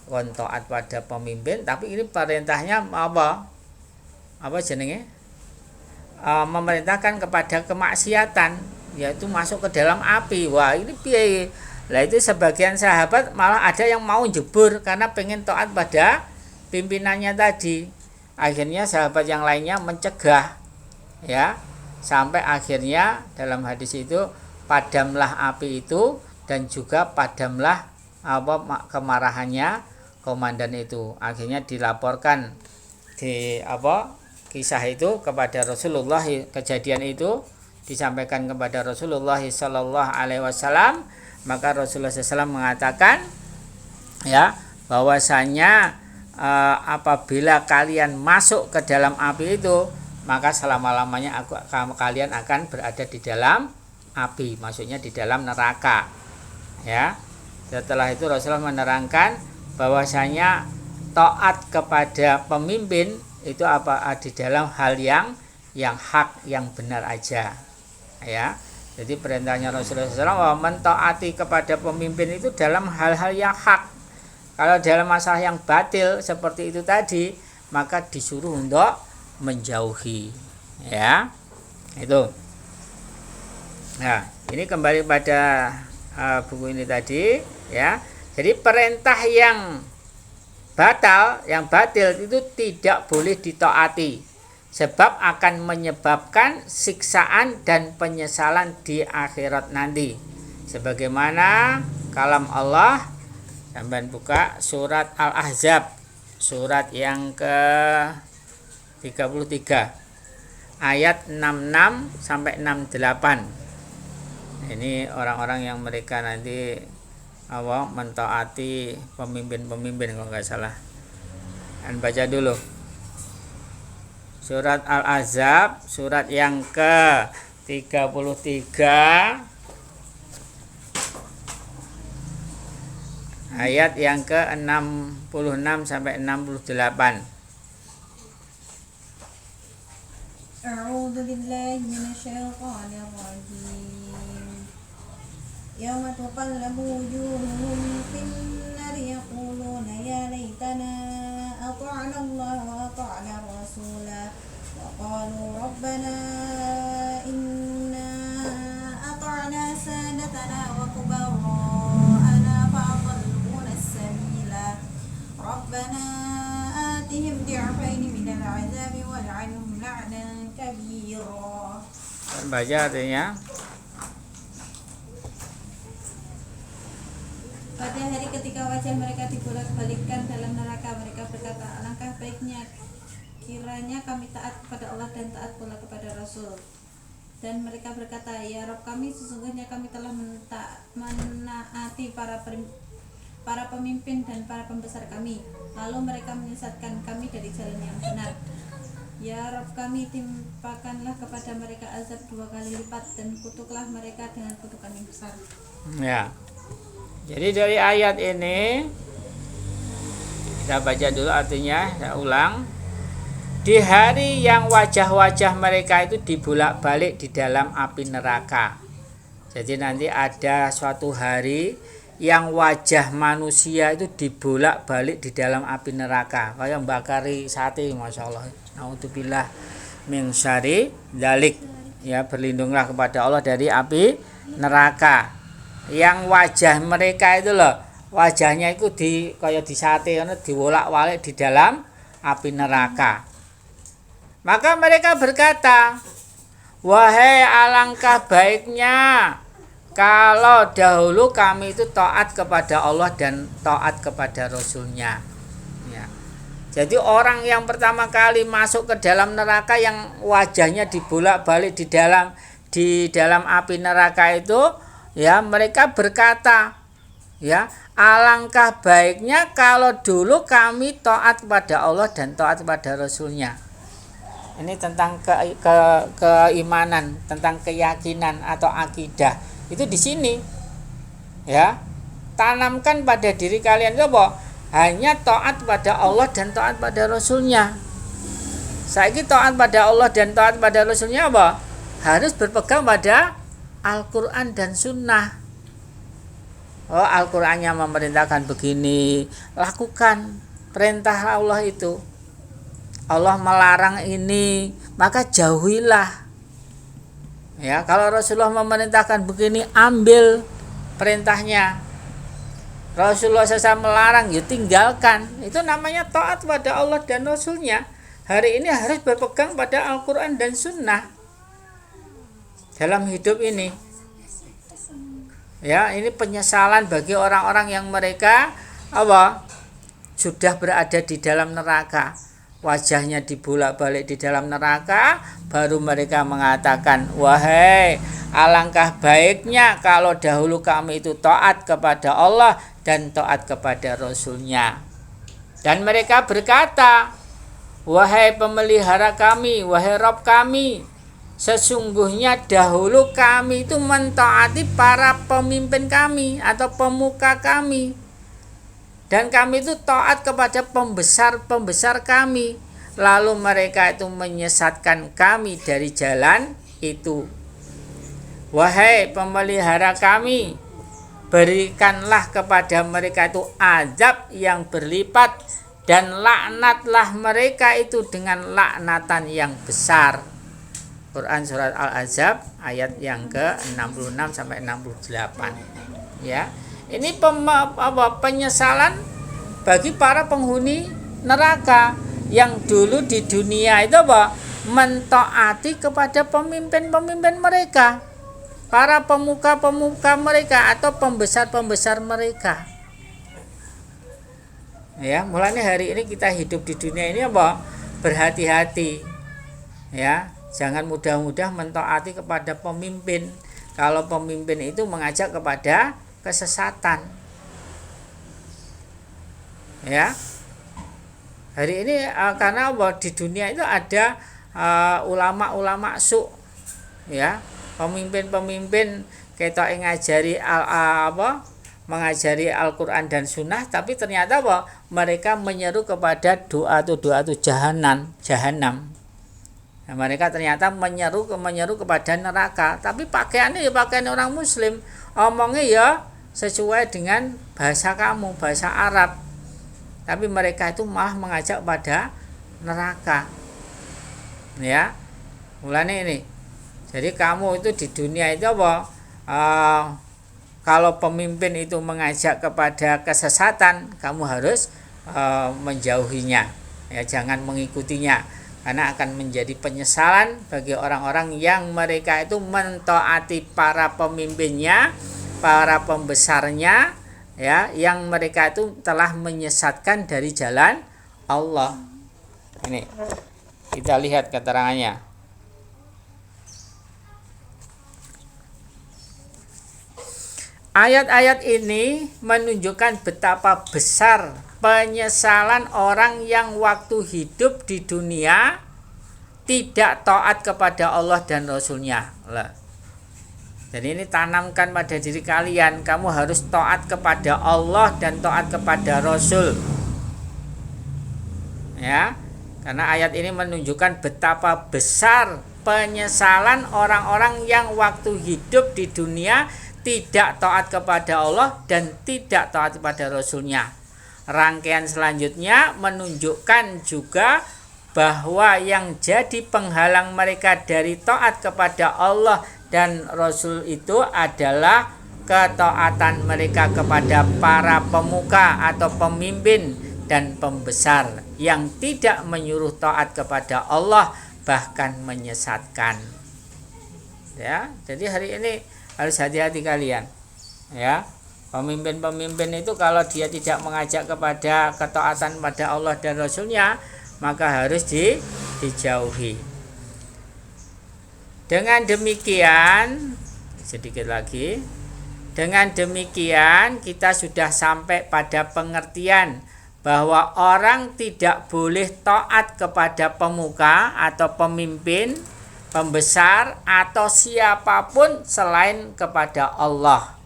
Kon taat pada pemimpin, tapi ini perintahnya memerintahkan kepada kemaksiatan, yaitu masuk ke dalam api. Wah, ini piye? Lah itu sebagian sahabat malah ada yang mau jebur karena pengen taat pada pimpinannya tadi. Akhirnya sahabat yang lainnya mencegah, ya, sampai akhirnya dalam hadis itu padamlah api itu dan juga padamlah kemarahannya komandan itu. Akhirnya dilaporkan kisah itu kepada Rasulullah, kejadian itu disampaikan kepada Rasulullah Sallallahu Alaihi Wasallam. Maka Rasulullah SAW mengatakan, ya, bahwasanya apabila kalian masuk ke dalam api itu, maka selama-lamanya kalian akan berada di dalam api, maksudnya di dalam neraka, ya. Setelah itu Rasulullah menerangkan bahwasanya taat kepada pemimpin itu apa di dalam hal yang hak, yang benar aja, ya. Jadi perintahnya Rasulullah SAW mentaati kepada pemimpin itu dalam hal-hal yang hak. Kalau dalam masalah yang batil seperti itu tadi, maka disuruh untuk menjauhi, ya. Itu. Nah, ini kembali pada buku ini tadi, ya. Jadi perintah yang batil itu tidak boleh ditaati, sebab akan menyebabkan siksaan dan penyesalan di akhirat nanti. Sebagaimana kalam Allah, sampai buka surat Al-Ahzab, surat yang ke-33 ayat 66 sampai 68. Ini orang-orang yang mereka nanti mentaati pemimpin-pemimpin kalau nggak salah. Dan baca dulu surat Al-Ahzab, surat yang ke-33 ayat yang ke-66 sampai 68. A'udzu billahi minasyaitonir rajim. Yauma tuqallabu wujuhuhum fin nari yaquluna ya laitana ata'na Allah wa ata'na rasula wa qalu rabbana inna ata'na sadatana wa kubara'ana fa'adalluna as-sabila rabbana atihim di'afaini minal 'adzabi wal'anhum la'nan kabira. Baca artinya. Pada hari ketika wajah mereka dibolak-balikkan dalam neraka, mereka berkata, alangkah baiknya kiranya kami taat kepada Allah dan taat pula kepada Rasul. Dan mereka berkata, ya Rabb kami, sesungguhnya kami telah menaati para pemimpin dan para pembesar kami, lalu mereka menyesatkan kami dari jalan yang benar. Ya Rabb kami, timpakanlah kepada mereka azab 2 kali lipat dan kutuklah mereka dengan kutukan yang besar. Ya. Jadi dari ayat ini kita baca dulu artinya, saya ulang. Di hari yang wajah-wajah mereka itu dibolak-balik di dalam api neraka. Jadi nanti ada suatu hari yang wajah manusia itu dibolak-balik di dalam api neraka, kayak bakari sate, masya Allah. Naudzubillah min syarri dzalik. Ya, berlindunglah kepada Allah dari api neraka. Yang wajah mereka itu loh, wajahnya itu kayak di sate, dibolak-balik di dalam api neraka. Maka mereka berkata, wahai alangkah baiknya kalau dahulu kami itu taat kepada Allah dan taat kepada Rasulnya. Ya. Jadi orang yang pertama kali masuk ke dalam neraka yang wajahnya dibolak-balik di dalam api neraka itu, ya, mereka berkata, ya, alangkah baiknya kalau dulu kami taat kepada Allah dan taat kepada Rasulnya. Ini tentang keimanan, tentang keyakinan atau akidah. Itu di sini, ya, tanamkan pada diri kalian itu apa? Hanya taat pada Allah dan taat pada Rasulnya. Saiki taat pada Allah dan taat pada Rasulnya apa? Harus berpegang pada Al-Quran dan Sunnah. Oh, Al-Qurannya memerintahkan begini, lakukan perintah Allah itu. Allah melarang ini, maka jauhilah. Ya, kalau Rasulullah memerintahkan begini, ambil perintahnya. Rasulullah SAW melarang, ya tinggalkan. Itu namanya taat pada Allah dan Rasulnya. Hari ini harus berpegang pada Al-Quran dan Sunnah dalam hidup ini. Ya, ini penyesalan bagi orang-orang yang mereka sudah berada di dalam neraka, wajahnya dibolak-balik di dalam neraka, baru mereka mengatakan, wahai alangkah baiknya kalau dahulu kami itu taat kepada Allah dan taat kepada Rasulnya. Dan mereka berkata, wahai pemelihara kami, wahai Rabb kami, sesungguhnya dahulu kami itu mentaati para pemimpin kami atau pemuka kami. dan kami itu taat kepada pembesar-pembesar kami, lalu mereka itu menyesatkan kami dari jalan itu. Wahai pemelihara kami, berikanlah kepada mereka itu azab yang berlipat, dan laknatlah mereka itu dengan laknatan yang besar. Quran surat Al-Ahzab ayat yang ke-66 sampai 68. Ya. Ini penyesalan bagi para penghuni neraka yang dulu di dunia itu mentaati kepada pemimpin-pemimpin mereka, para pemuka-pemuka mereka atau pembesar-pembesar mereka. Ya, mulanya hari ini kita hidup di dunia ini berhati-hati. Ya, jangan mudah-mudah mentaati kepada pemimpin kalau pemimpin itu mengajak kepada kesesatan. Ya. Hari ini karena di dunia itu ada ulama-ulama su, ya, pemimpin-pemimpin kita ngajari mengajari Al-Quran dan Sunnah, tapi ternyata mereka menyeru kepada doa itu jahanam. Nah, mereka ternyata menyeru kepada neraka, tapi pakaiannya ya pakaian orang Muslim, omongnya ya sesuai dengan bahasa kamu, bahasa Arab, tapi mereka itu malah mengajak pada neraka. Ya, mulanya ini. Jadi kamu itu di dunia itu kalau pemimpin itu mengajak kepada kesesatan, kamu harus menjauhinya. Ya, jangan mengikutinya, karena akan menjadi penyesalan bagi orang-orang yang mereka itu mentaati para pemimpinnya, para pembesarnya, ya, yang mereka itu telah menyesatkan dari jalan Allah. Ini kita lihat keterangannya. Ayat-ayat ini menunjukkan betapa besar penyesalan orang yang waktu hidup di dunia tidak taat kepada Allah dan Rasul-Nya. Jadi ini tanamkan pada diri kalian, kamu harus taat kepada Allah dan taat kepada Rasul. Ya, karena ayat ini menunjukkan betapa besar penyesalan orang-orang yang waktu hidup di dunia tidak taat kepada Allah dan tidak taat kepada Rasul-Nya. Rangkaian selanjutnya menunjukkan juga bahwa yang jadi penghalang mereka dari taat kepada Allah dan Rasul itu adalah ketaatan mereka kepada para pemuka atau pemimpin dan pembesar yang tidak menyuruh taat kepada Allah, bahkan menyesatkan. Ya, jadi hari ini harus hati-hati kalian. Ya, pemimpin-pemimpin itu kalau dia tidak mengajak kepada ketaatan pada Allah dan Rasul-Nya, maka harus dijauhi. Dengan demikian, sedikit lagi. Dengan demikian kita sudah sampai pada pengertian bahwa orang tidak boleh taat kepada pemuka atau pemimpin, pembesar atau siapapun selain kepada Allah.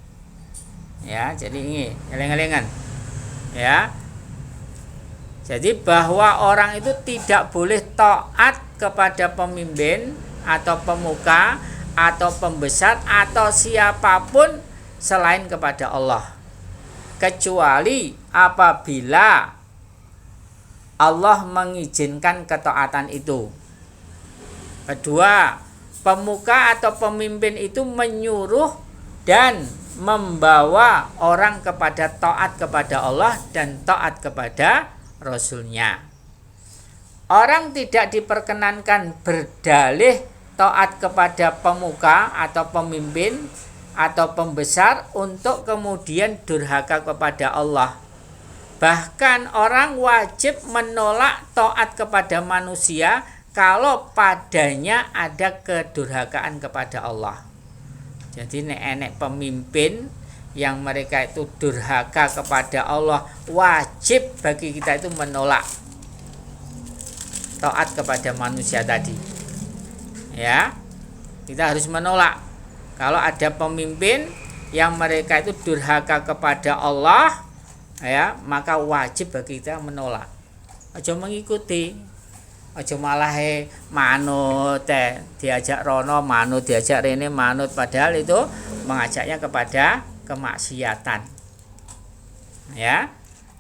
Ya, jadi ini eling-elingan. Ya. Jadi bahwa orang itu tidak boleh taat kepada pemimpin atau pemuka atau pembesar atau siapapun selain kepada Allah, kecuali apabila Allah mengizinkan ketaatan itu. Kedua, pemuka atau pemimpin itu menyuruh dan membawa orang kepada taat kepada Allah dan taat kepada Rasul-Nya. Orang tidak diperkenankan berdalih taat kepada pemuka atau pemimpin atau pembesar untuk kemudian durhaka kepada Allah. Bahkan orang wajib menolak taat kepada manusia kalau padanya ada kedurhakaan kepada Allah. Jadi enek pemimpin yang mereka itu durhaka kepada Allah, wajib bagi kita itu menolak taat kepada manusia tadi. Ya, kita harus menolak kalau ada pemimpin yang mereka itu durhaka kepada Allah ya, maka wajib bagi kita menolak. Aja mengikuti, aja malah manut, diajak rono manut, diajak rene manut, padahal itu mengajaknya kepada kemaksiatan. Ya,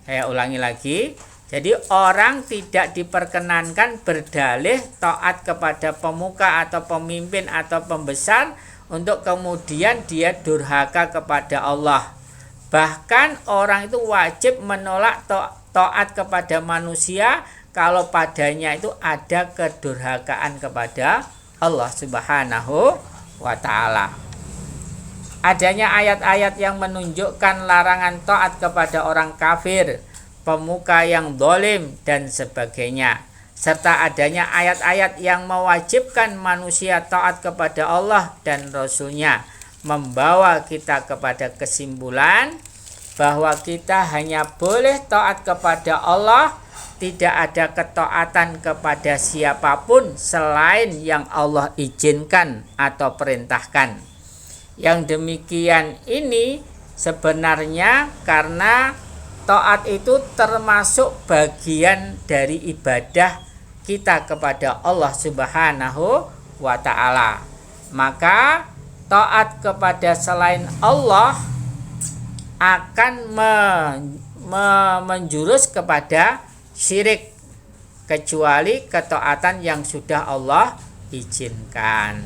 saya ulangi lagi. Jadi orang tidak diperkenankan berdalih taat kepada pemuka atau pemimpin atau pembesar untuk kemudian dia durhaka kepada Allah. Bahkan orang itu wajib menolak taat kepada manusia kalau padanya itu ada kedurhakaan kepada Allah Subhanahu wa ta'ala. Adanya ayat-ayat yang menunjukkan larangan taat kepada orang kafir, pemuka yang zalim dan sebagainya, serta adanya ayat-ayat yang mewajibkan manusia taat kepada Allah dan Rasul-Nya, membawa kita kepada kesimpulan bahwa kita hanya boleh taat kepada Allah, tidak ada ketaatan kepada siapapun selain yang Allah izinkan atau perintahkan. Yang demikian ini sebenarnya karena taat itu termasuk bagian dari ibadah kita kepada Allah Subhanahu wa ta'ala. Maka taat kepada selain Allah akan menjurus kepada syirik, kecuali ketaatan yang sudah Allah izinkan.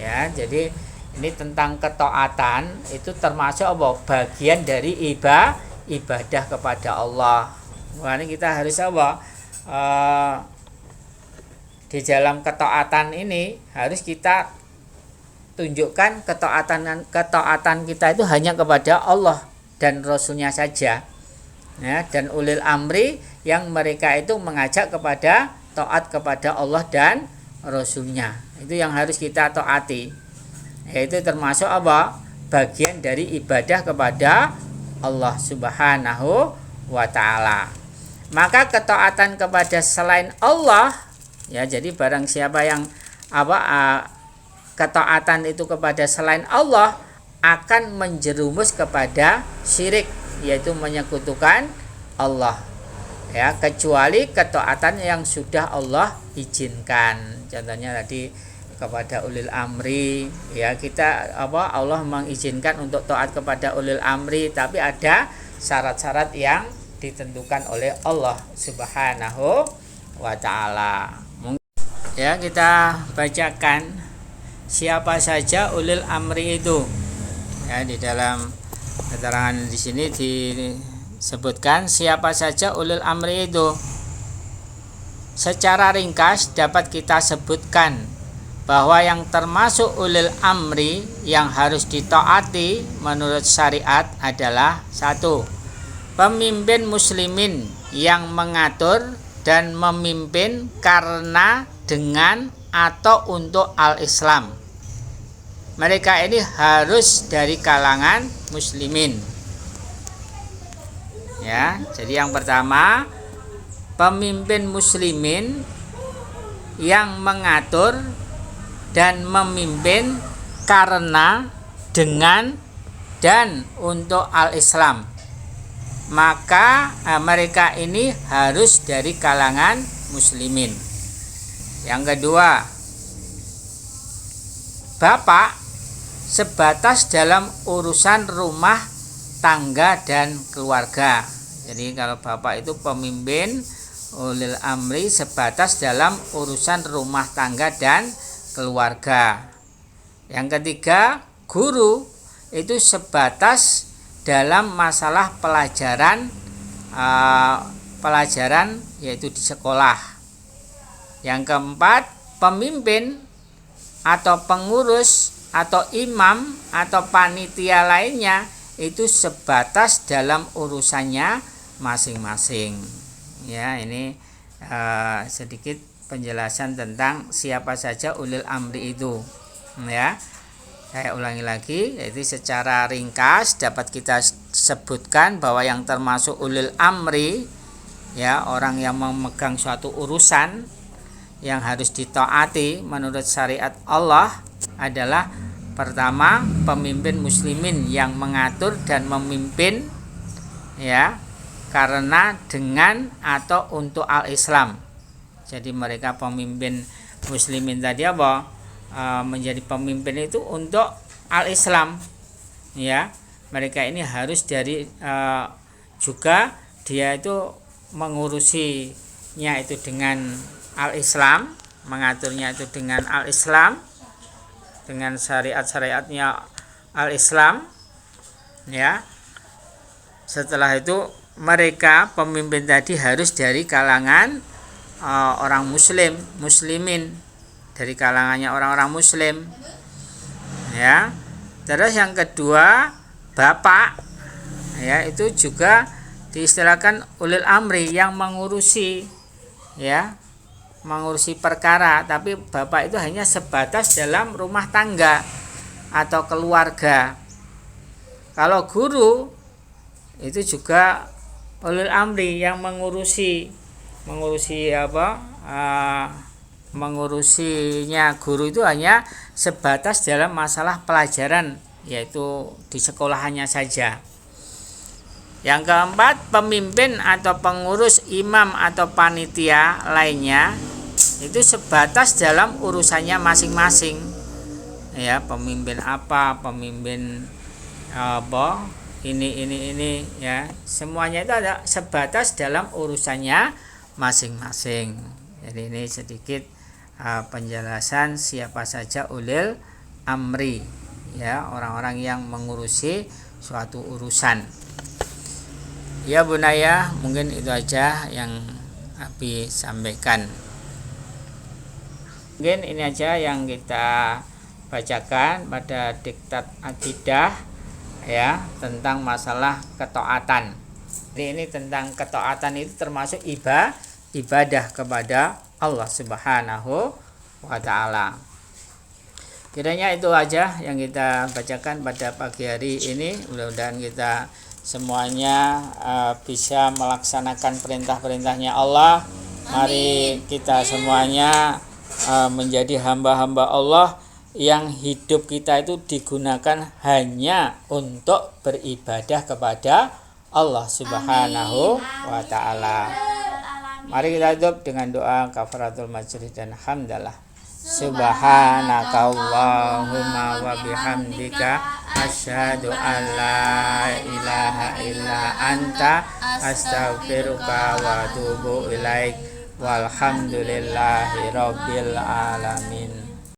Ya, jadi ini tentang ketaatan itu termasuk apa? Bagian dari ibadah kepada Allah. Makanya kita harus apa? Di dalam ketaatan ini harus kita tunjukkan ketaatan kita itu hanya kepada Allah dan Rasul-Nya saja. Ya, dan ulil amri yang mereka itu mengajak kepada taat kepada Allah dan Rasul-Nya. Itu yang harus kita taati. Yaitu termasuk apa? Bagian dari ibadah kepada Allah Subhanahu wa ta'ala. Maka ketaatan kepada selain Allah, ya, jadi barang siapa yang ketaatan itu kepada selain Allah akan menjerumus kepada syirik, yaitu menyekutukan Allah. Ya, kecuali ketaatan yang sudah Allah izinkan. Contohnya tadi kepada ulil amri, ya, kita Allah mengizinkan untuk taat kepada ulil amri, tapi ada syarat-syarat yang ditentukan oleh Allah Subhanahu wa ta'ala. Ya, kita bacakan siapa saja ulil amri itu. Ya, di dalam keterangan di sini disebutkan siapa saja ulil amri itu. Secara ringkas dapat kita sebutkan bahwa yang termasuk ulil amri yang harus ditaati menurut syariat adalah 1. Pemimpin muslimin yang mengatur dan memimpin karena, dengan, atau untuk al-Islam. Mereka ini harus dari kalangan muslimin. Ya, jadi yang pertama, pemimpin muslimin yang mengatur dan memimpin karena, dengan, dan untuk al-Islam. Maka mereka ini harus dari kalangan muslimin. Yang kedua, bapak sebatas dalam urusan rumah tangga dan keluarga. Jadi kalau bapak itu pemimpin ulil amri sebatas dalam urusan rumah tangga dan keluarga. Yang ketiga, guru itu sebatas dalam masalah pelajaran yaitu di sekolah. Yang keempat, pemimpin atau pengurus atau imam atau panitia lainnya itu sebatas dalam urusannya masing-masing. Ya, ini sedikit penjelasan tentang siapa saja ulil amri itu. Ya, saya ulangi lagi, yaitu secara ringkas dapat kita sebutkan bahwa yang termasuk ulil amri, ya, orang yang memegang suatu urusan yang harus ditaati menurut syariat Allah adalah pertama, pemimpin muslimin yang mengatur dan memimpin, ya, karena dengan atau untuk al-Islam. Jadi mereka pemimpin muslimin tadi apa? Menjadi pemimpin itu untuk al-Islam. Ya, mereka ini harus dari juga dia itu mengurusinya itu dengan al-Islam, mengaturnya itu dengan al-Islam, dengan syariat-syariatnya al-Islam. Ya. Setelah itu mereka pemimpin tadi harus dari kalangan orang muslimin, dari kalangannya orang-orang muslim. Ya. Terus yang kedua, bapak, ya, itu juga diistilahkan ulil amri, yang mengurusi, ya, mengurusi perkara, tapi bapak itu hanya sebatas dalam rumah tangga atau keluarga. Kalau guru itu juga ulil amri, yang mengurusi mengurusinya guru itu hanya sebatas dalam masalah pelajaran, yaitu di sekolahannya saja. Yang keempat, pemimpin atau pengurus, imam atau panitia lainnya itu sebatas dalam urusannya masing-masing. Ya, pemimpin apa, pemimpin apa, ini ya, semuanya itu ada sebatas dalam urusannya masing-masing. Jadi ini sedikit penjelasan siapa saja ulil amri, ya, orang-orang yang mengurusi suatu urusan. Ya Bunaya, mungkin itu aja yang Abi sampaikan. Mungkin ini aja yang kita bacakan pada diktat akidah, ya, tentang masalah ketaatan. Jadi ini tentang ketaatan itu termasuk ibadah kepada Allah Subhanahu wa ta'ala. Kiranya itu aja yang kita bacakan pada pagi hari ini. Mudah-mudahan kita semuanya bisa melaksanakan perintah-perintahnya Allah. Mari kita semuanya menjadi hamba-hamba Allah yang hidup kita itu digunakan hanya untuk beribadah kepada Allah Subhanahu wa ta'ala. Mari kita tutup dengan doa kafaratul majlis dan hamdalah. Subhanakallahumma wa bihamdika asyhadu an la ilaha illa anta astaghfiruka wa atubu ilaik. Walhamdulillahi rabbil alamin.